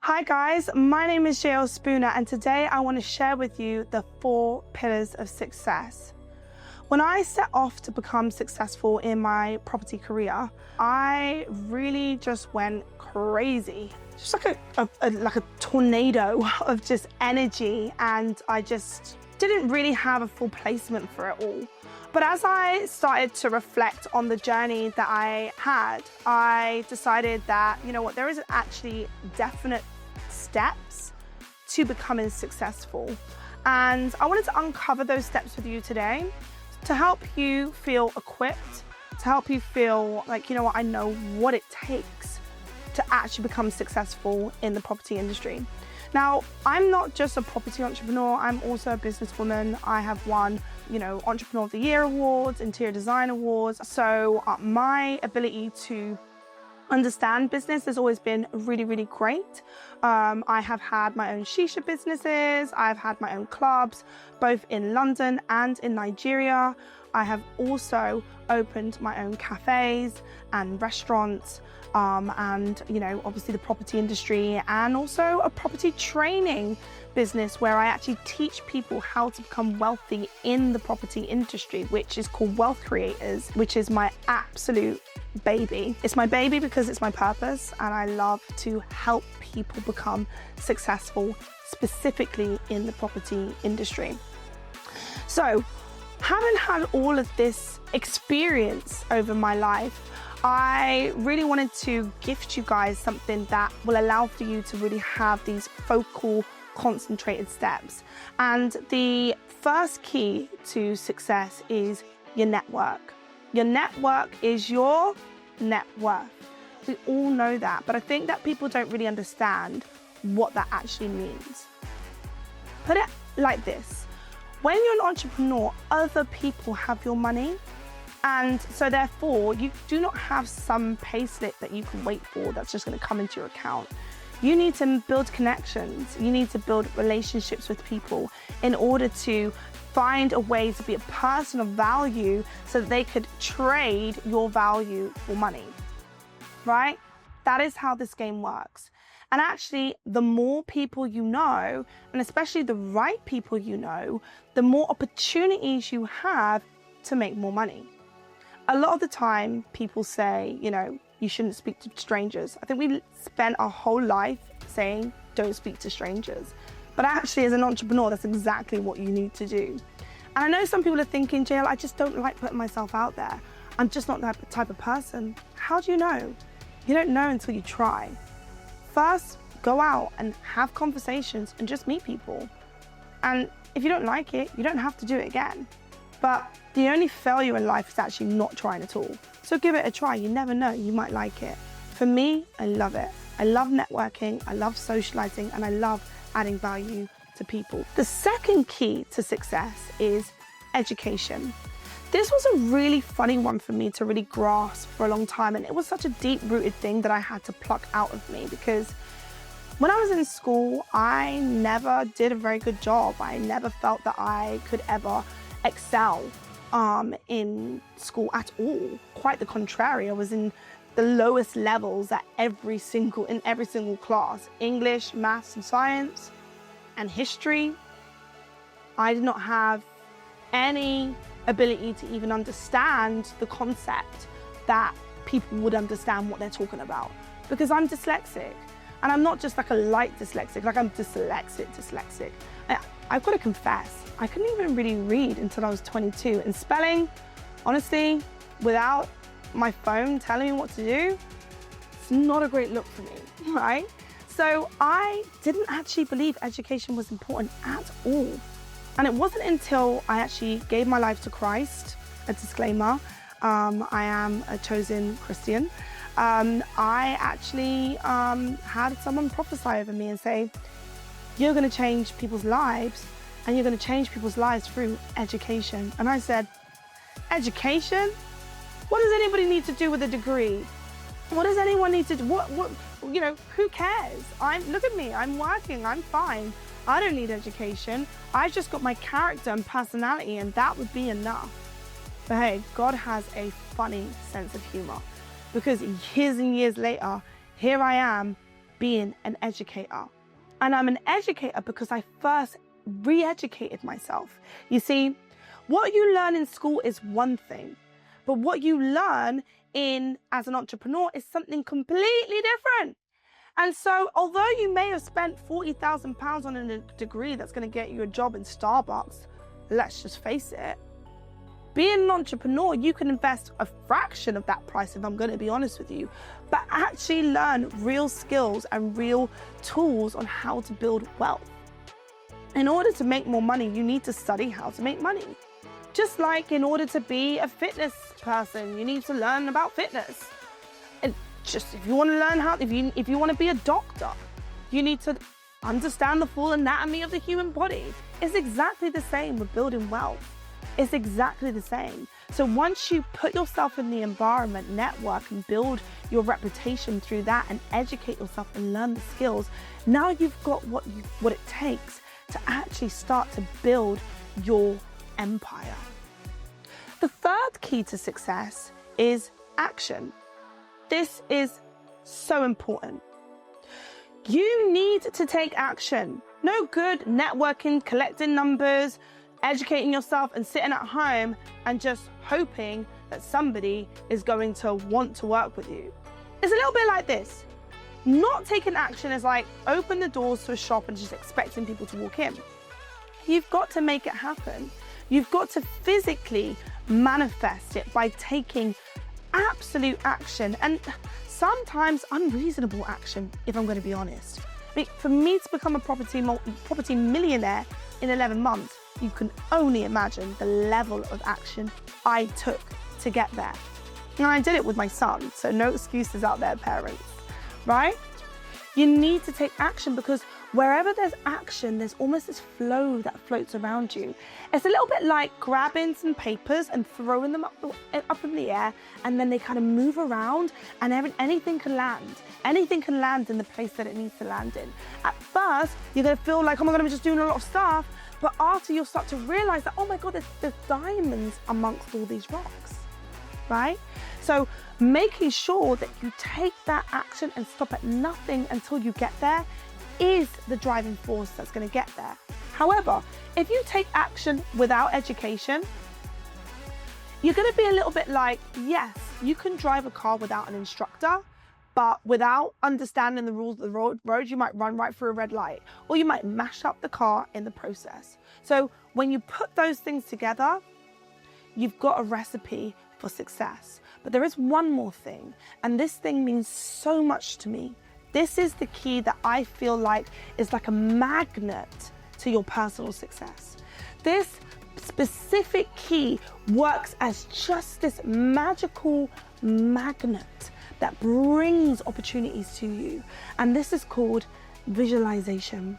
Hi guys, my name is JL Spooner and today I want to share with you the 4 pillars of success. When I set off to become successful in my property career, I really just went crazy. Just like a tornado of just energy, and I just didn't really have a full placement for it all. But as I started to reflect on the journey that I had, I decided that, you know what, there isn't actually definite steps to becoming successful. And I wanted to uncover those steps with you today to help you feel equipped, to help you feel like, you know what, I know what it takes to actually become successful in the property industry. Now, I'm not just a property entrepreneur, I'm also a businesswoman. I have won, Entrepreneur of the Year awards, interior design awards. So my ability to understand business has always been really, really great. I have had my own shisha businesses. I've had my own clubs, both in London and in Nigeria. I have also opened my own cafes and restaurants, and obviously the property industry, and also a property training business where I actually teach people how to become wealthy in the property industry, which is called Wealth Creators, which is my absolute baby. It's my baby because it's my purpose, and I love to help people become successful, specifically in the property industry. So, having had all of this experience over my life, I really wanted to gift you guys something that will allow for you to really have these focal, concentrated steps. And the first key to success is your network. Your network is your net worth. We all know that, but I think that people don't really understand what that actually means. Put it like this. When you're an entrepreneur, other people have your money. And so therefore, you do not have some payslip that you can wait for that's just going to come into your account. You need to build connections. You need to build relationships with people in order to find a way to be a person of value so that they could trade your value for money, right? That is how this game works. And actually, the more people you know, and especially the right people you know, the more opportunities you have to make more money. A lot of the time, people say, you shouldn't speak to strangers. I think we spend our whole life saying, don't speak to strangers. But actually, as an entrepreneur, that's exactly what you need to do. And I know some people are thinking, JL, I just don't like putting myself out there. I'm just not that type of person. How do you know? You don't know until you try. First, go out and have conversations and just meet people. And if you don't like it, you don't have to do it again. But the only failure in life is actually not trying at all. So give it a try. You never know, you might like it. For me, I love it. I love networking, I love socializing, and I love adding value to people. The second key to success is education. This was a really funny one for me to really grasp for a long time, and it was such a deep-rooted thing that I had to pluck out of me, because when I was in school, I never did a very good job. I never felt that I could ever excel in school at all. Quite the contrary, I was in the lowest levels in every single class. English, maths and science, and history. I did not have any ability to even understand the concept that people would understand what they're talking about, because I'm dyslexic. And I'm not just like a light dyslexic, like I'm dyslexic. I've got to confess, I couldn't even really read until I was 22. And spelling, honestly, without my phone telling me what to do, it's not a great look for me, right? So I didn't actually believe education was important at all. And it wasn't until I actually gave my life to Christ, a disclaimer, I am a chosen Christian. I actually had someone prophesy over me and say, you're going to change people's lives, and you're going to change people's lives through education. And I said, education? What does anybody need to do with a degree? What does anyone need to do? Who cares? Look at me, I'm working, I'm fine. I don't need education. I've just got my character and personality, and that would be enough. But hey, God has a funny sense of humor, because years and years later, here I am being an educator. And I'm an educator because I first re-educated myself. You see, what you learn in school is one thing, but what you learn as an entrepreneur is something completely different. And so, although you may have spent £40,000 on a degree that's going to get you a job in Starbucks, let's just face it, being an entrepreneur, you can invest a fraction of that price, if I'm going to be honest with you, but actually learn real skills and real tools on how to build wealth. In order to make more money, you need to study how to make money. Just like in order to be a fitness person, you need to learn about fitness. And just if you want to learn how, if you want to be a doctor, you need to understand the full anatomy of the human body. It's exactly the same with building wealth. It's exactly the same. So once you put yourself in the environment, network, and build your reputation through that and educate yourself and learn the skills, now you've got what it takes to actually start to build your empire. The third key to success is action. This is so important. You need to take action. No good networking, collecting numbers, educating yourself and sitting at home and just hoping that somebody is going to want to work with you. It's a little bit like this. Not taking action is like open the doors to a shop and just expecting people to walk in. You've got to make it happen. You've got to physically manifest it by taking absolute action and sometimes unreasonable action, if I'm going to be honest. I mean, for me to become a property millionaire in 11 months, you can only imagine the level of action I took to get there. And I did it with my son, so no excuses out there, parents, right? You need to take action because wherever there's action, there's almost this flow that floats around you. It's a little bit like grabbing some papers and throwing them up in the air, and then they kind of move around and anything can land. Anything can land in the place that it needs to land in. At first, you're going to feel like, oh my God, I'm just doing a lot of stuff. But after you'll start to realize that, oh my God, there's diamonds amongst all these rocks, right? So making sure that you take that action and stop at nothing until you get there is the driving force that's going to get there. However, if you take action without education, you're going to be a little bit like, yes, you can drive a car without an instructor, but without understanding the rules of the road, you might run right through a red light, or you might mash up the car in the process. So when you put those things together, you've got a recipe for success. But there is one more thing, and this thing means so much to me. This is the key that I feel like is like a magnet to your personal success. This specific key works as just this magical magnet that brings opportunities to you. And this is called visualization.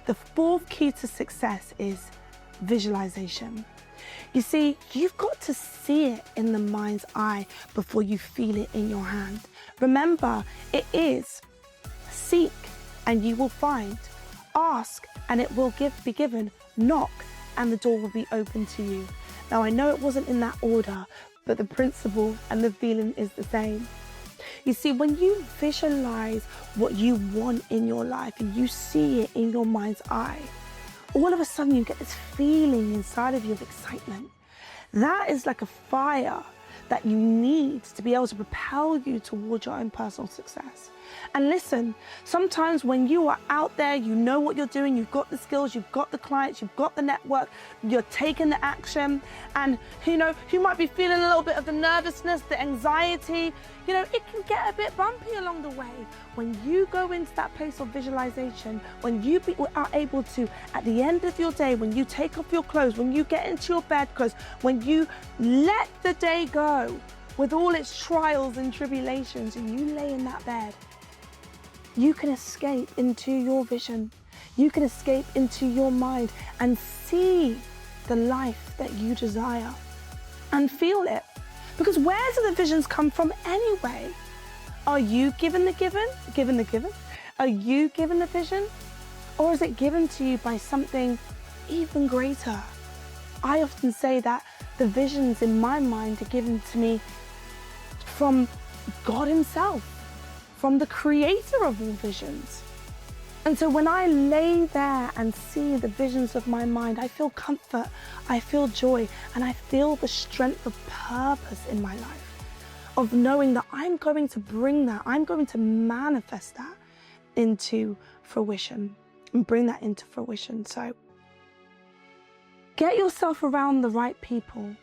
The fourth key to success is visualization. You see, you've got to see it in the mind's eye before you feel it in your hand. Remember, it is seek and you will find. Ask and it will be given. Knock and the door will be open to you. Now, I know it wasn't in that order, but the principle and the feeling is the same. You see, when you visualize what you want in your life and you see it in your mind's eye, all of a sudden you get this feeling inside of you of excitement. That is like a fire that you need to be able to propel you towards your own personal success. And listen, sometimes when you are out there, you know what you're doing, you've got the skills, you've got the clients, you've got the network, you're taking the action, and you might be feeling a little bit of the nervousness, the anxiety, it can get a bit bumpy along the way. When you go into that place of visualization, when you are able to, at the end of your day, when you take off your clothes, when you get into your bed, because when you let the day go with all its trials and tribulations and you lay in that bed, you can escape into your vision. You can escape into your mind and see the life that you desire and feel it. Because where do the visions come from anyway? Are you given the given? Are you given the vision? Or is it given to you by something even greater? I often say that the visions in my mind are given to me from God Himself, from the creator of all visions. And so when I lay there and see the visions of my mind, I feel comfort, I feel joy, and I feel the strength of purpose in my life, of knowing that I'm going to bring that, I'm going to manifest that into fruition and bring that into fruition. So get yourself around the right people,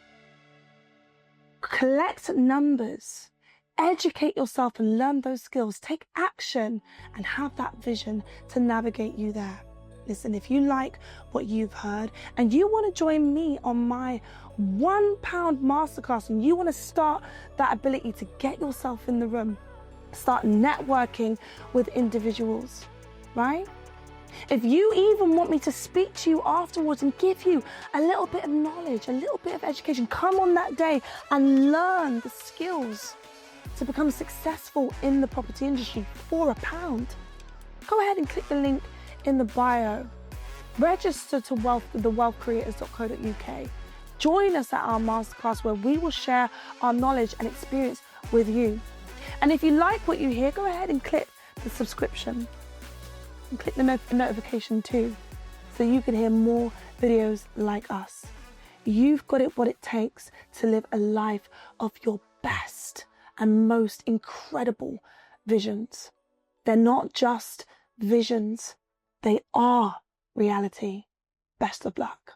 collect numbers, educate yourself and learn those skills, take action and have that vision to navigate you there. Listen, if you like what you've heard and you want to join me on my £1 masterclass and you want to start that ability to get yourself in the room, start networking with individuals, right? If you even want me to speak to you afterwards and give you a little bit of knowledge, a little bit of education, come on that day and learn the skills to become successful in the property industry for £1. Go ahead and click the link in the bio. Register to thewealthcreators.co.uk. Join us at our masterclass where we will share our knowledge and experience with you. And if you like what you hear, go ahead and click the subscription and click the notification too, so you can hear more videos like us. You've got what it takes to live a life of your best and most incredible visions. They're not just visions, they are reality. Best of luck.